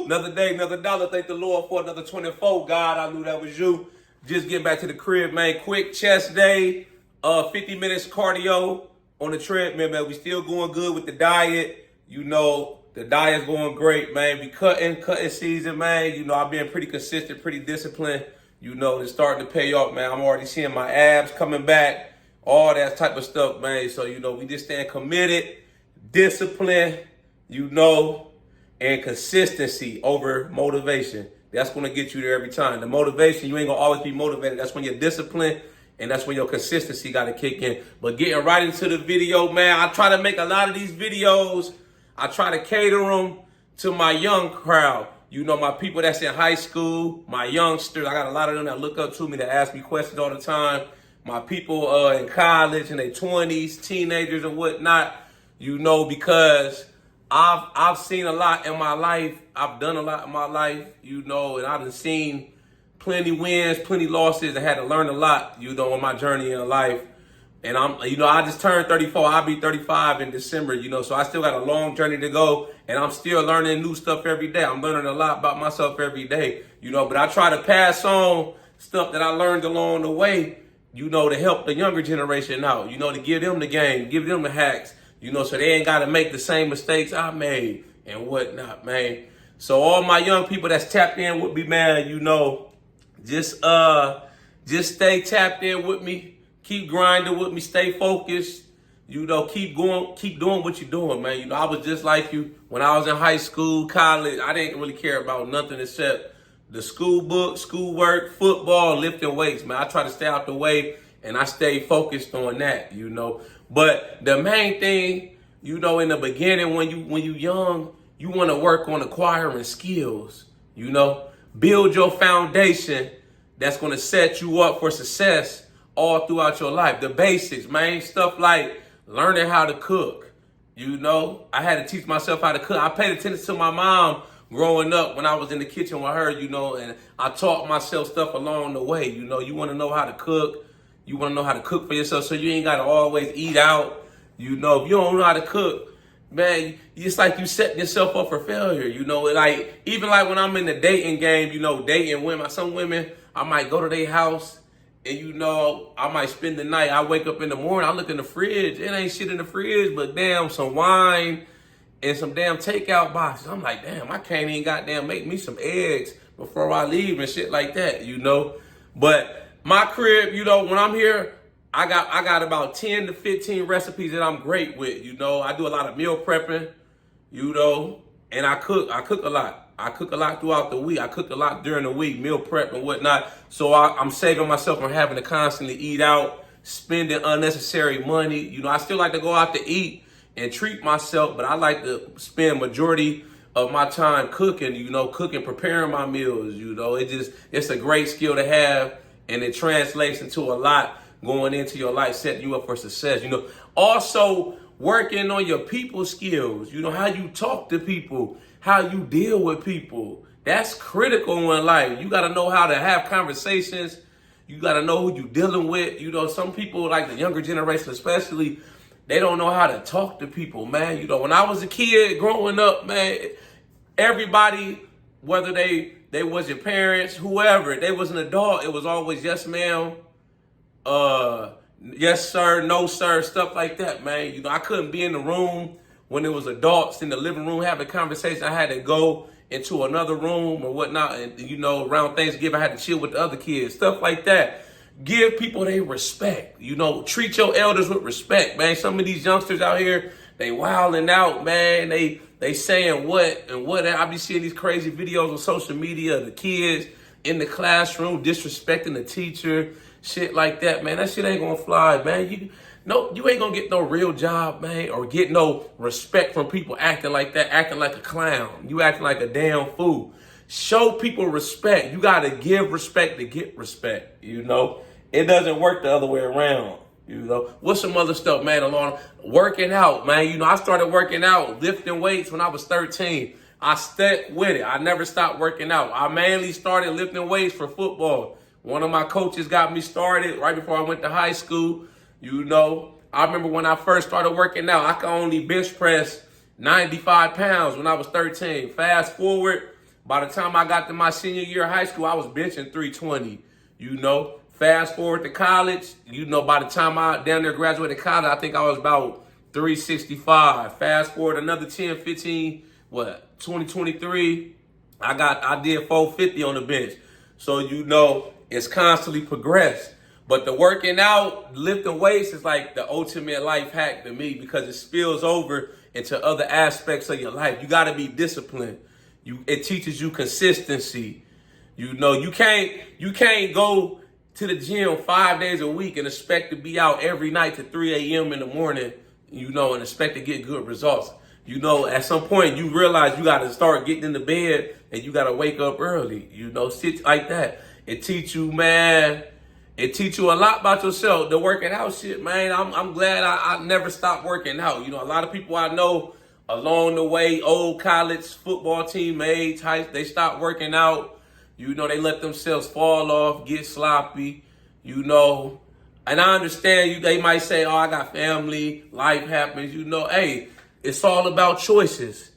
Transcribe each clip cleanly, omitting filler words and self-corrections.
Another day, another dollar. Thank the Lord for another 24. God, I knew that was you. Just getting back to the crib, man. Quick chest day. 50 minutes cardio on the treadmill, man. We still going good with the diet. You know, the diet's going great, man. We cutting season, man. You know, I've been pretty consistent, pretty disciplined. You know, it's starting to pay off, man. I'm already seeing my abs coming back. All that type of stuff, man. So, you know, we just staying committed, discipline, you know, and consistency over motivation. That's going to get you there every time. The motivation, you ain't going to always be motivated. That's when your discipline and that's when your consistency got to kick in. But getting right into the video, man, I try to make a lot of these videos. I try to cater them to my young crowd. You know, my people that's in high school, my youngsters. I got a lot of them that look up to me, that ask me questions all the time. My people in college, in their 20s, teenagers and whatnot, you know, because I've seen a lot in my life. I've done a lot in my life, you know, and I've seen plenty wins, plenty losses, and had to learn a lot, you know, on my journey in life. And I just turned 34. I'll be 35 in December, you know, so I still got a long journey to go, and I'm still learning new stuff every day. I'm learning a lot about myself every day, you know, but I try to pass on stuff that I learned along the way, you know, to help the younger generation out, you know, to give them the game, give them the hacks, you know, so they ain't got to make the same mistakes I made and whatnot, man. So all my young people that's tapped in with me, man, you know, just stay tapped in with me, keep grinding with me, stay focused, you know, keep doing what you're doing, man. You know, I was just like you when I was in high school, college. I didn't really care about nothing except the school book, schoolwork, football, lifting weights, man. I try to stay out the way and I stay focused on that, you know. But the main thing, you know, in the beginning when you young, you want to work on acquiring skills, you know. Build your foundation that's going to set you up for success all throughout your life. The basics, man. Stuff like learning how to cook. You know, I had to teach myself how to cook. I paid attention to my mom growing up when I was in the kitchen with her, you know, and I taught myself stuff along the way. You know, you want to know how to cook. You want to know how to cook for yourself so you ain't got to always eat out. You know, if you don't know how to cook, man, it's like you setting yourself up for failure, you know. Like, even like when I'm in the dating game, you know, dating women, some women, I might go to their house and, you know, I might spend the night. I wake up in the morning, I look in the fridge. It ain't shit in the fridge, but damn, some wine and some damn takeout boxes. I'm like, damn, I can't even goddamn make me some eggs before I leave and shit like that, you know. But my crib, you know, when I'm here, I got about 10 to 15 recipes that I'm great with, you know. I do a lot of meal prepping, you know, and I cook a lot. I cook a lot throughout the week. I cook a lot during the week, meal prep and whatnot. So I'm saving myself from having to constantly eat out, spending unnecessary money. You know, I still like to go out to eat and treat myself, but I like to spend majority of my time cooking, you know, preparing my meals, you know. It's a great skill to have, and it translates into a lot going into your life, setting you up for success, you know. Also, working on your people skills, you know, how you talk to people, how you deal with people. That's critical in life. You got to know how to have conversations. You got to know who you're dealing with. You know, some people, like the younger generation especially, they don't know how to talk to people, man. You know, when I was a kid growing up, man, everybody, whether they was your parents, whoever, they was an adult, it was always yes, ma'am, yes, sir, no, sir, stuff like that, man. You know, I couldn't be in the room when there was adults in the living room having a conversation. I had to go into another room or whatnot. And, you know, around Thanksgiving, I had to chill with the other kids, stuff like that. Give people their respect, you know, treat your elders with respect, man. Some of these youngsters out here, they wilding out, man. They saying what and what. I be seeing these crazy videos on social media of the kids in the classroom disrespecting the teacher, shit like that, man. That shit ain't gonna fly, man. You ain't gonna get no real job, man, or get no respect from people acting like that, acting like a clown. You acting like a damn fool. Show people respect. You gotta give respect to get respect, you know. It doesn't work the other way around, you know. What's some other stuff, man, along working out, man. You know, I started working out, lifting weights when I was 13. I stuck with it. I never stopped working out. I mainly started lifting weights for football. One of my coaches got me started right before I went to high school. You know, I remember when I first started working out, I could only bench press 95 pounds when I was 13. Fast forward, By the time I got to my senior year of high school, I was benching 320. You know, fast forward to college, you know, by the time I down there graduated college, I think I was about 365. Fast forward another 10, 15, 2023, I did 450 on the bench. So, you know, it's constantly progressed. But the working out, lifting weights is like the ultimate life hack to me because it spills over into other aspects of your life. You got to be disciplined. It teaches you consistency. You know, you can't go to the gym 5 days a week and expect to be out every night to 3 a.m. in the morning, you know, and expect to get good results. You know, at some point you realize you got to start getting into bed and you got to wake up early, you know, shit like that. It teach you, man. It teach you a lot about yourself. The working out shit, man. I'm glad I never stopped working out. You know, a lot of people I know along the way, old college football teammates, they stopped working out. You know, they let themselves fall off, get sloppy, you know. And I understand they might say, oh, I got family, life happens. You know, hey, it's all about choices.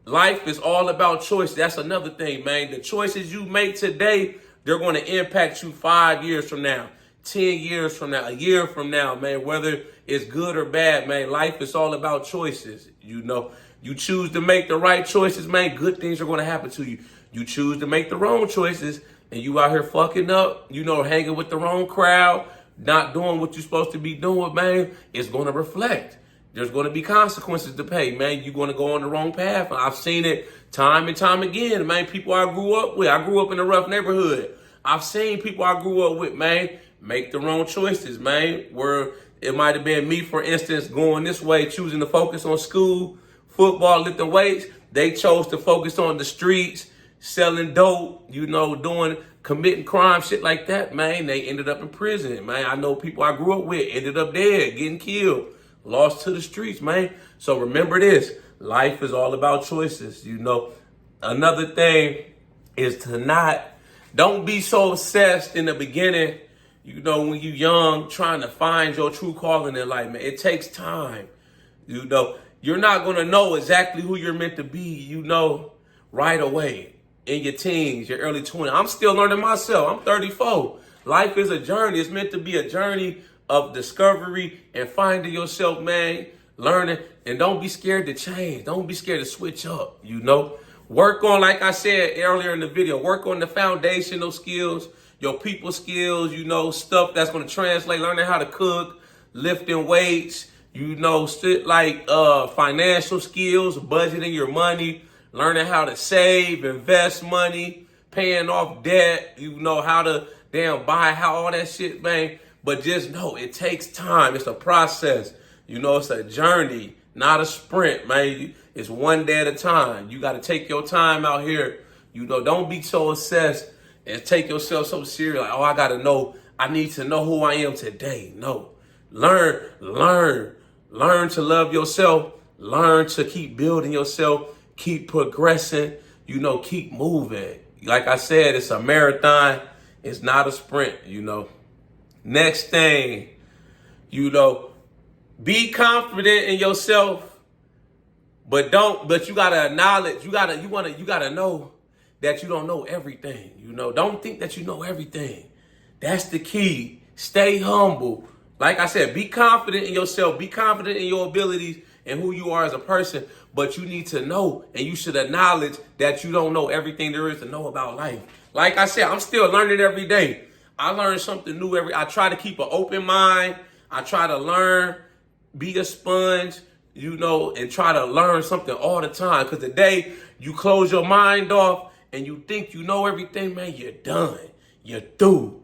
Life is all about choices. That's another thing, man. The choices you make today, they're going to impact you 5 years from now, 10 years from now, a year from now, man. Whether it's good or bad, man, life is all about choices. You know, you choose to make the right choices, man, good things are going to happen to you. You choose to make the wrong choices and you out here fucking up, you know, hanging with the wrong crowd, not doing what you're supposed to be doing, man, it's going to reflect. There's going to be consequences to pay, man. You're going to go on the wrong path. I've seen it time and time again, man. People I grew up with. I grew up in a rough neighborhood. I've seen people I grew up with, man, make the wrong choices, man. Where it might have been me, for instance, going this way, choosing to focus on school, football, lifting weights. They chose to focus on the streets, selling dope, you know, committing crime, shit like that, man. They ended up in prison, man. I know people I grew up with ended up dead, getting killed, lost to the streets, man. So remember this, life is all about choices, you know. Another thing is don't be so obsessed in the beginning, you know, when you're young, trying to find your true calling in life, man. It takes time, you know. You're not going to know exactly who you're meant to be, you know, right away. In your teens, your early 20s. I'm still learning myself. I'm 34. Life is a journey. It's meant to be a journey of discovery and finding yourself, man, learning. And don't be scared to change. Don't be scared to switch up, you know. Work on, like I said earlier in the video, work on the foundational skills, your people skills, you know, stuff that's going to translate, learning how to cook, lifting weights, you know, like financial skills, budgeting your money, learning how to save, invest money, paying off debt, you know, how to buy all that shit, man. But just know it takes time. It's a process. You know, it's a journey, not a sprint, man. It's one day at a time. You got to take your time out here. You know, don't be so obsessed and take yourself so serious. Like, oh, I need to know who I am today. No, learn to love yourself. Learn to keep building yourself. Keep progressing, you know, keep moving. Like I said, it's a marathon. It's not a sprint, you know. Next thing, you know, be confident in yourself, but you gotta acknowledge, you gotta know that you don't know everything, you know. Don't think that you know everything. That's the key. Stay humble. Like I said, be confident in yourself, be confident in your abilities and who you are as a person, but you need to know and you should acknowledge that you don't know everything there is to know about life. Like I said, I'm still learning every day. I learn something new I try to keep an open mind. I try to learn, be a sponge, you know, and try to learn something all the time. Because the day you close your mind off and you think you know everything, man, you're done. You're through.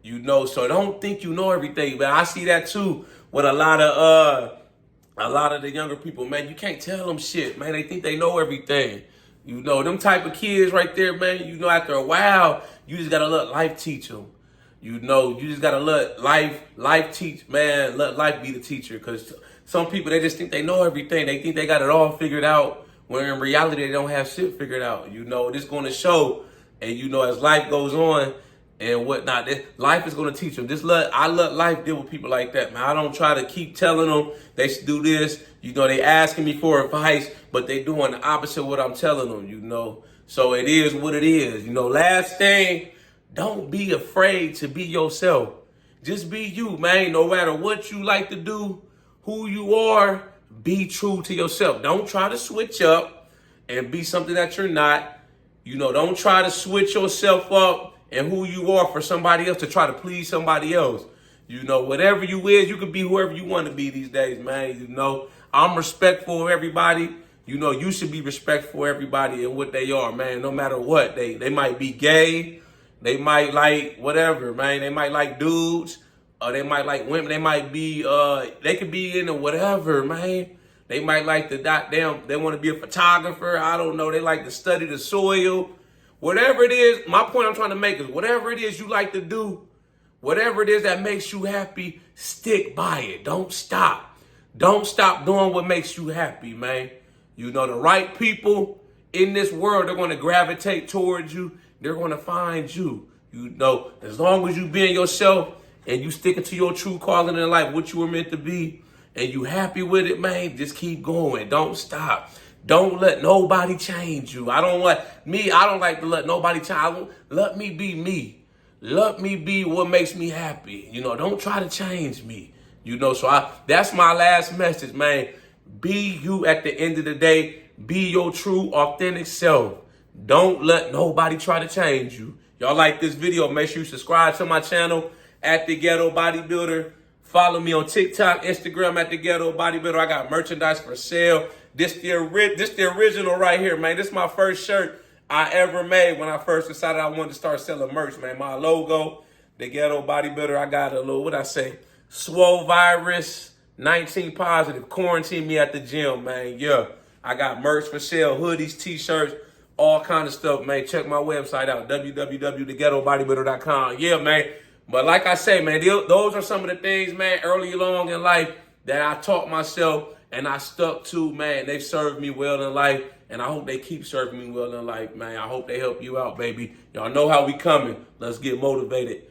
You know, so don't think you know everything. But I see that too with a lot of the younger people, man. You can't tell them shit, man. They think they know everything. You know, them type of kids right there, man, you know, after a while, you just got to let life teach them. You know, you just got to let life teach, man, let life be the teacher. Because some people, they just think they know everything. They think they got it all figured out, when in reality, they don't have shit figured out. You know, this going to show. And, you know, as life goes on, and whatnot. Life is gonna teach them. I let life deal with people like that, man. I don't try to keep telling them they should do this. You know, they asking me for advice, but they doing the opposite of what I'm telling them, you know. So it is what it is. You know, last thing, don't be afraid to be yourself. Just be you, man. No matter what you like to do, who you are, be true to yourself. Don't try to switch up and be something that you're not. You know, don't try to switch yourself up and who you are for somebody else to try to please somebody else. You know, whatever you is, you can be whoever you want to be these days, man. You know, I'm respectful of everybody. You know, you should be respectful of everybody and what they are, man. No matter what, they might be gay. They might like whatever, man. They might like dudes. They might like women. They might be, they could be into whatever, man. They might like the they want to be a photographer. I don't know. They like to study the soil. Whatever it is, my point I'm trying to make is whatever it is you like to do, whatever it is that makes you happy, stick by it. Don't stop. Don't stop doing what makes you happy, man. You know, the right people in this world, they're going to gravitate towards you. They're going to find you. You know, as long as you being yourself and you sticking to your true calling in life, what you were meant to be, and you happy with it, man, just keep going. Don't stop. Don't let nobody change you. I don't like to let nobody change. Let me be me. Let me be what makes me happy. You know, don't try to change me. You know, so that's my last message, man. Be you at the end of the day. Be your true, authentic self. Don't let nobody try to change you. Y'all like this video, make sure you subscribe to my channel at The Ghetto Bodybuilder. Follow me on TikTok, Instagram at The Ghetto Bodybuilder. I got merchandise for sale. This the original right here, man. This is my first shirt I ever made when I first decided I wanted to start selling merch, man. My logo, The Ghetto Bodybuilder. I got a little, Swole Virus, 19 positive. Quarantine me at the gym, man. Yeah, I got merch for sale, hoodies, t-shirts, all kind of stuff, man. Check my website out, www.theghettobodybuilder.com. Yeah, man. But like I say, man, those are some of the things, man, early along in life that I taught myself and I stuck to, man. They've served me well in life, and I hope they keep serving me well in life, man. I hope they help you out, baby. Y'all know how we coming. Let's get motivated.